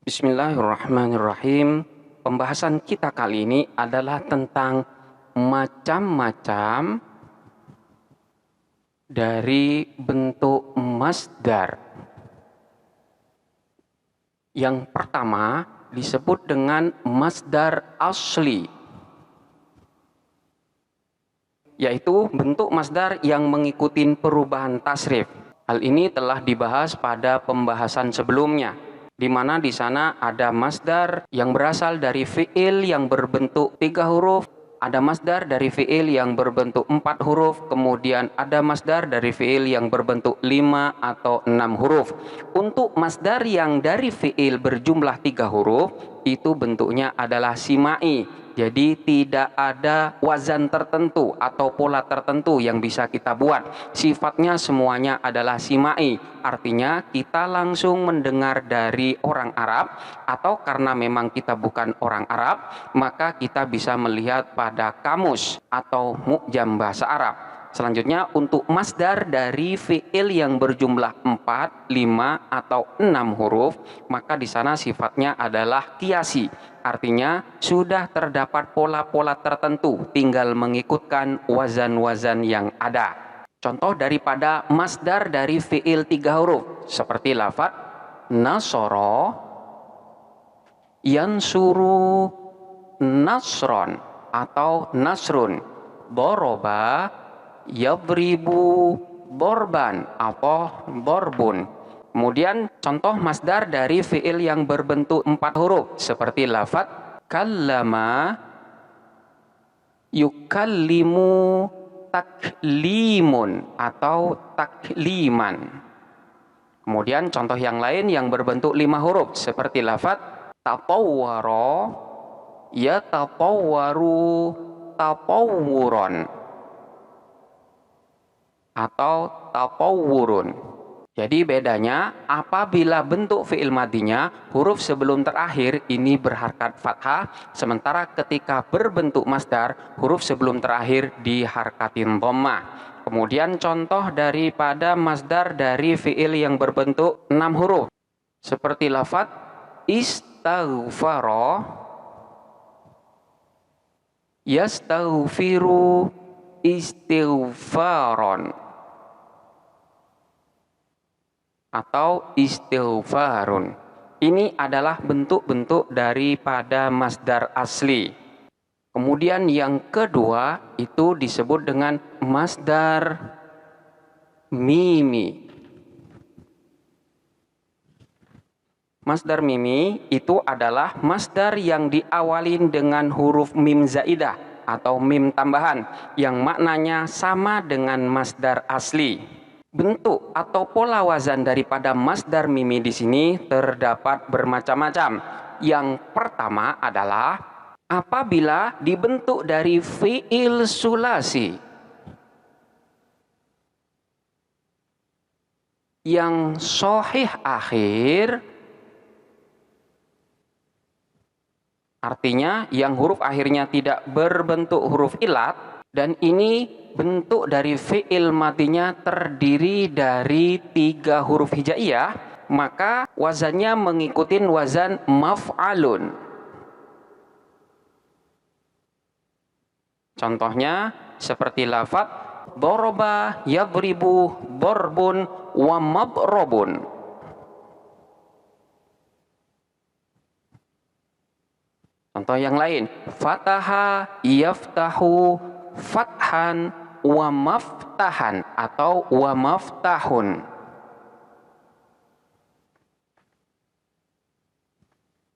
Bismillahirrahmanirrahim. Pembahasan kita kali ini adalah tentang macam-macam dari bentuk masdar. Yang pertama disebut dengan masdar asli, yaitu bentuk masdar yang mengikuti perubahan tasrif. Hal ini telah dibahas pada pembahasan sebelumnya, di mana di sana ada masdar yang berasal dari fiil yang berbentuk 3 huruf, ada masdar dari fiil yang berbentuk 4 huruf, kemudian ada masdar dari fiil yang berbentuk 5 atau 6 huruf. Untuk masdar yang dari fiil berjumlah 3 huruf, itu bentuknya adalah simai. Jadi tidak ada wazan tertentu atau pola tertentu yang bisa kita buat. Sifatnya semuanya adalah simai. Artinya kita langsung mendengar dari orang Arab, atau karena memang kita bukan orang Arab, maka kita bisa melihat pada kamus atau mu'jam bahasa Arab. Selanjutnya untuk masdar dari fiil yang berjumlah 4, 5 atau 6 huruf, maka di sana sifatnya adalah kiasi. Artinya sudah terdapat pola-pola tertentu, tinggal mengikutkan wazan-wazan yang ada. Contoh daripada masdar dari fiil 3 huruf seperti lafaz nasoro, yansuru, nasron atau nasrun, doroba, yadribu, borban atau borbun. Kemudian contoh masdar dari fiil yang berbentuk 4 huruf seperti lafaz kallama, yukallimu, taklimun atau takliman. Kemudian contoh yang lain yang berbentuk 5 huruf seperti lafaz tatawwara, yatatawwaru, tatawwuron atau tatawwurun. Jadi bedanya apabila bentuk fi'il madinya huruf sebelum terakhir ini berharkat fathah, sementara ketika berbentuk masdar huruf sebelum terakhir diharkatin dhammah. Kemudian contoh daripada masdar dari fi'il yang berbentuk 6 huruf seperti lafaz istaghfara, yastaghfiru, istighfaron atau istighfarun. Ini adalah bentuk-bentuk daripada masdar asli. Kemudian yang kedua itu disebut dengan masdar mimi. Masdar mimi itu adalah masdar yang diawalin dengan huruf mim zaidah atau mim tambahan yang maknanya sama dengan masdar asli. Bentuk atau pola wazan daripada masdar mimi di sini terdapat bermacam-macam. Yang pertama adalah apabila dibentuk dari fiil sulasi yang sahih akhir, artinya yang huruf akhirnya tidak berbentuk huruf ilat, dan ini bentuk dari fi'il madinya terdiri dari 3 huruf hijaiyah, maka wazannya mengikuti wazan maf'alun. Contohnya seperti lafaz doroba, yadribu, borbun, wa mabrobun. Contoh yang lain, fataha, yaftahu, fathan, wa maftahan atau wa maftahun.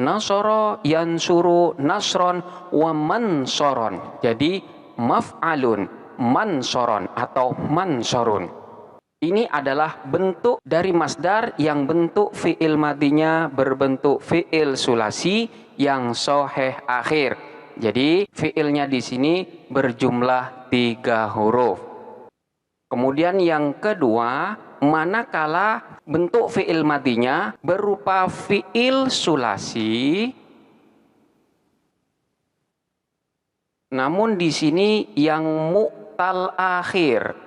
Nasoro, yansuru, nasron, wa mansoron. Jadi maf'alun, mansoron atau mansorun. Ini adalah bentuk dari masdar yang bentuk fi'il madinya berbentuk fi'il sulasi yang sahih akhir. Jadi fi'ilnya di sini berjumlah 3 huruf. Kemudian yang kedua, manakala bentuk fi'il madinya berupa fi'il sulasi, namun di sini yang mu'tal akhir.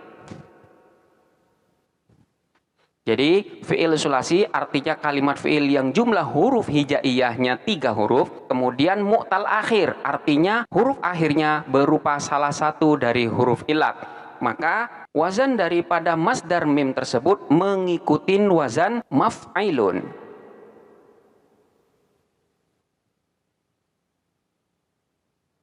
Jadi fi'il sulasi artinya kalimat fi'il yang jumlah huruf hijaiyahnya 3 huruf. Kemudian mu'tal akhir artinya huruf akhirnya berupa salah satu dari huruf ilat. Maka wazan daripada masdar mim tersebut mengikuti wazan maf'ilun.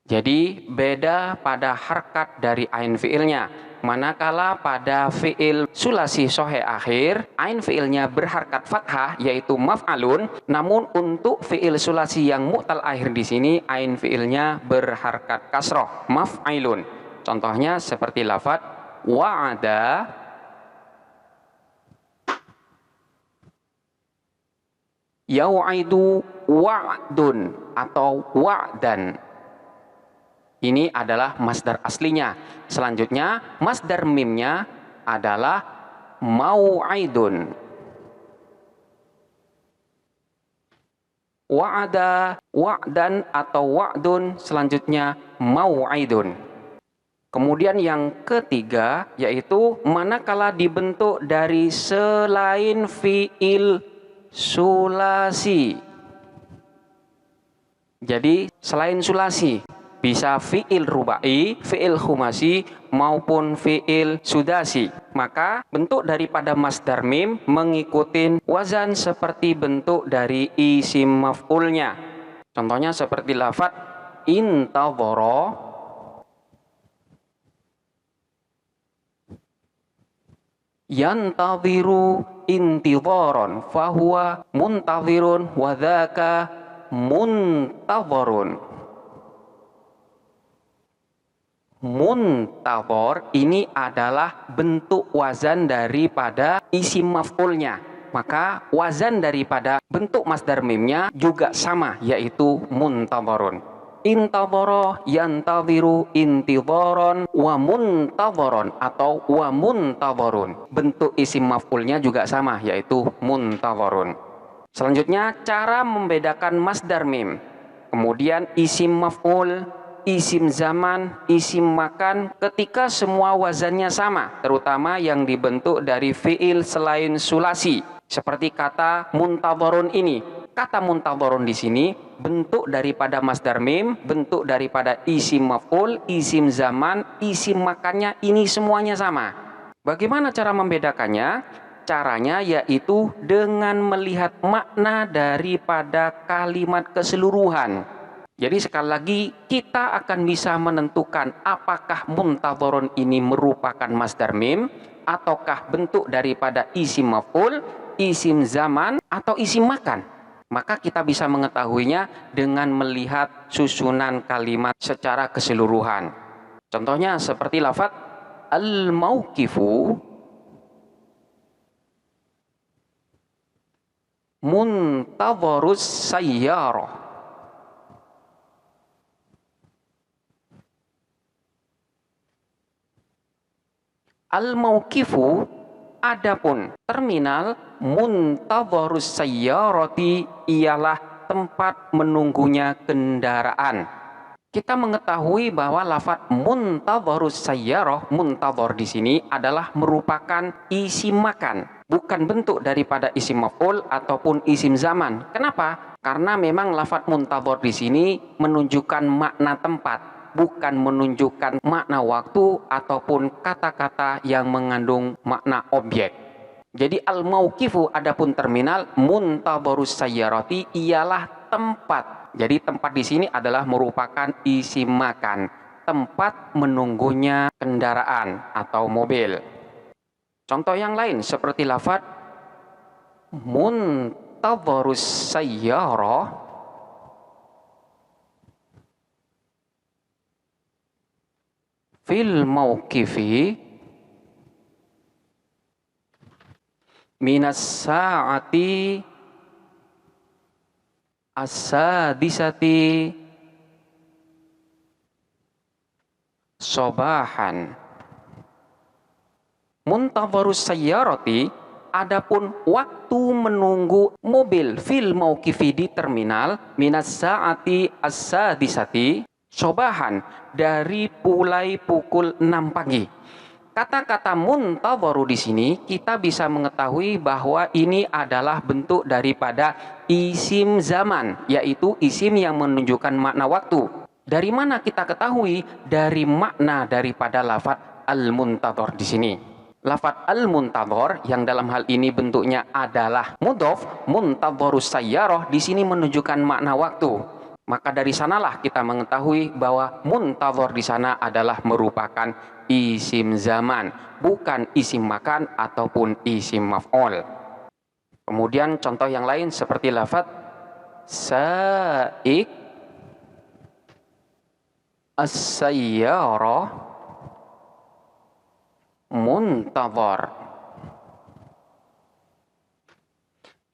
Jadi beda pada harkat dari ain fi'ilnya. Manakala pada fi'il sulasi sohe akhir, ain fi'ilnya berharkat fathah yaitu maf'alun, namun untuk fi'il sulasi yang mu'tal akhir di sini ain fi'ilnya berharkat kasroh, maf'ilun. Contohnya seperti lafadz wa'ada, yau'idu wa'dun atau wa'dan. Ini adalah masdar aslinya. Selanjutnya, masdar mimnya adalah mau'idun. Wa'ada, wa'dan atau wa'dun, selanjutnya mau'idun. Kemudian yang ketiga, yaitu manakala dibentuk dari selain fi'il sulasi. Jadi, selain sulasi. Bisa fi'il rubai, fi'il khumasi, maupun fi'il sudasi. Maka bentuk daripada masdar mim mengikuti wazan seperti bentuk dari isim maf'ulnya. Contohnya seperti lafadz intadhara, yantadhiru intidharan, fahuwa muntadhirun wa dzaka muntadharun. Muntadhar ini adalah bentuk wazan daripada isim maf'ulnya. Maka wazan daripada bentuk masdar mimnya juga sama, yaitu muntadharun. Intadhara, yantadhiru, intidharan, wa muntadharan atau wa muntadharun. Bentuk isim maf'ulnya juga sama, yaitu muntadharun. Selanjutnya cara membedakan masdar mim. Kemudian isim maf'ul, isim zaman, isim makan ketika semua wazannya sama, terutama yang dibentuk dari fi'il selain sulasi. Seperti kata muntadharun ini. Kata muntadharun di sini bentuk daripada masdar mim, bentuk daripada isim maf'ul, isim zaman, isim makannya ini semuanya sama. Bagaimana cara membedakannya? Caranya yaitu dengan melihat makna daripada kalimat keseluruhan. Jadi sekali lagi kita akan bisa menentukan apakah muntadharun ini merupakan masdar mim ataukah bentuk daripada isim maf'ul, isim zaman atau isim makan. Maka kita bisa mengetahuinya dengan melihat susunan kalimat secara keseluruhan. Contohnya seperti lafadz al-mauqifu, muntadharus sayyarah. Al-mauqifu adapun terminal, muntadharus sayyarati ialah tempat menunggunya kendaraan. Kita mengetahui bahwa lafadz muntadharus sayyarah, muntadhar di sini adalah merupakan isim makan, bukan bentuk daripada isim maf'ul ataupun isim zaman. Kenapa? Karena memang lafadz muntadhar di sini menunjukkan makna tempat, bukan menunjukkan makna waktu ataupun kata-kata yang mengandung makna objek. Jadi al-mauqifu adapun terminal, muntadharus sayyarati ialah tempat. Jadi tempat di sini adalah merupakan isim makan, tempat menunggunya kendaraan atau mobil. Contoh yang lain seperti lafadz muntadharus sayyarah, fil mauqifi minas sa'ati as-sadisati sobahan. Muntadharus sayyarati adapun waktu menunggu mobil fil mauqifi di terminal, minas sa'ati as-sadisati sobahan dari mulai pukul 6 pagi. Kata-kata muntadharu di sini kita bisa mengetahui bahwa ini adalah bentuk daripada isim zaman, yaitu isim yang menunjukkan makna waktu. Dari mana kita ketahui? Dari makna daripada lafadz al-muntadhar di sini. Lafadz al-muntadhar yang dalam hal ini bentuknya adalah mudhof, muntadharus sayyarah di sini menunjukkan makna waktu. Maka dari sanalah kita mengetahui bahwa muntadhar di sana adalah merupakan isim zaman, bukan isim makan ataupun isim maf'ul. Kemudian contoh yang lain seperti lafadz sa'iq, as-sayyarah, muntadhar.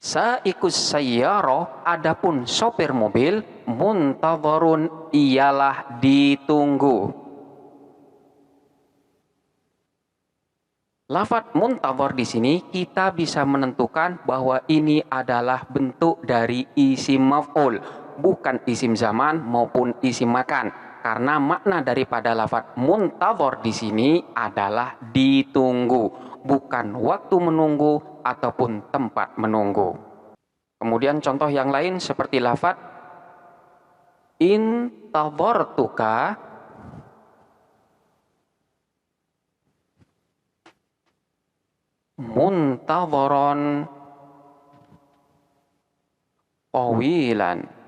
Sa'iqus sayyarah, adapun sopir mobil, muntadharun, ialah ditunggu. Lafadz muntadhar di sini kita bisa menentukan bahwa ini adalah bentuk dari isim maf'ul, bukan isim zaman maupun isim makan. Karena makna daripada lafadz muntadhar di sini adalah ditunggu, bukan waktu menunggu ataupun tempat menunggu. Kemudian contoh yang lain seperti lafadz intadhartuka, muntadharan tawilan.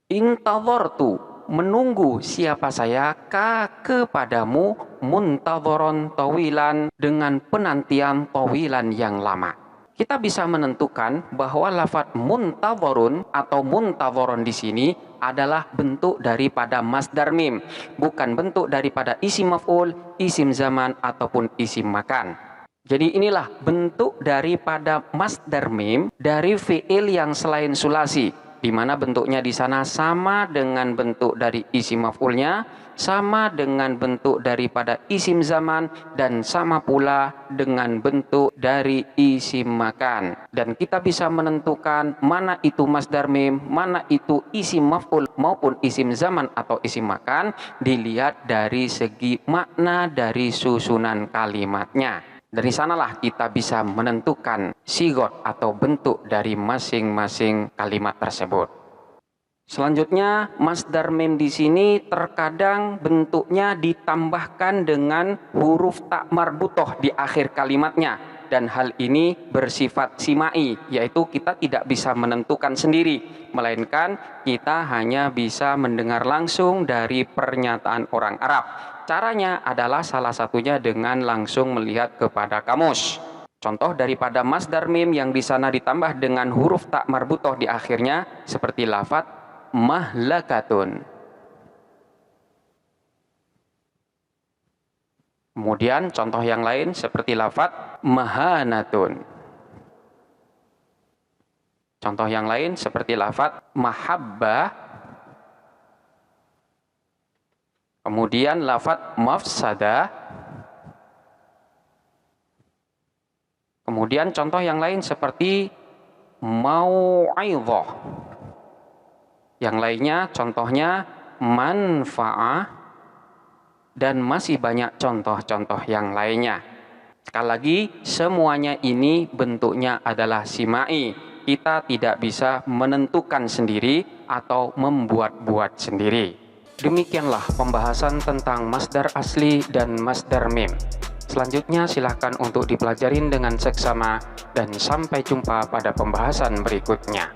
Intadhartu, menunggu siapa saya, kepadamu, muntadharan tawilan, dengan penantian tawilan yang lama. Kita bisa menentukan bahwa lafadz muntadharun atau muntadharan di sini adalah bentuk daripada masdar mim, bukan bentuk daripada isim maf'ul, isim zaman ataupun isim makan. Jadi inilah bentuk daripada masdar mim dari fi'il yang selain sulasi, di mana bentuknya di sana sama dengan bentuk dari isim maf'ulnya, sama dengan bentuk daripada isim zaman, dan sama pula dengan bentuk dari isim makan. Dan kita bisa menentukan mana itu masdar mim, mana itu isim maf'ul maupun isim zaman atau isim makan, dilihat dari segi makna dari susunan kalimatnya. Dari sanalah kita bisa menentukan sigot atau bentuk dari masing-masing kalimat tersebut. Selanjutnya, masdar mim di sini terkadang bentuknya ditambahkan dengan huruf tak marbutoh di akhir kalimatnya, dan hal ini bersifat simai, yaitu kita tidak bisa menentukan sendiri, melainkan kita hanya bisa mendengar langsung dari pernyataan orang Arab. Caranya adalah salah satunya dengan langsung melihat kepada kamus. Contoh daripada masdar mim yang di sana ditambah dengan huruf tak marbutoh di akhirnya seperti lafadz mahlakatun. Kemudian contoh yang lain seperti lafadz mahanatun. Contoh yang lain seperti lafadz mahabbah. Kemudian lafadz mafsadah. Kemudian contoh yang lain seperti mau'idhah. Yang lainnya contohnya manfa'ah, dan masih banyak contoh-contoh yang lainnya. Sekali lagi, semuanya ini bentuknya adalah simai. Kita tidak bisa menentukan sendiri atau membuat-buat sendiri. Demikianlah pembahasan tentang masdar asli dan masdar mim. Selanjutnya silahkan untuk dipelajarin dengan seksama, dan sampai jumpa pada pembahasan berikutnya.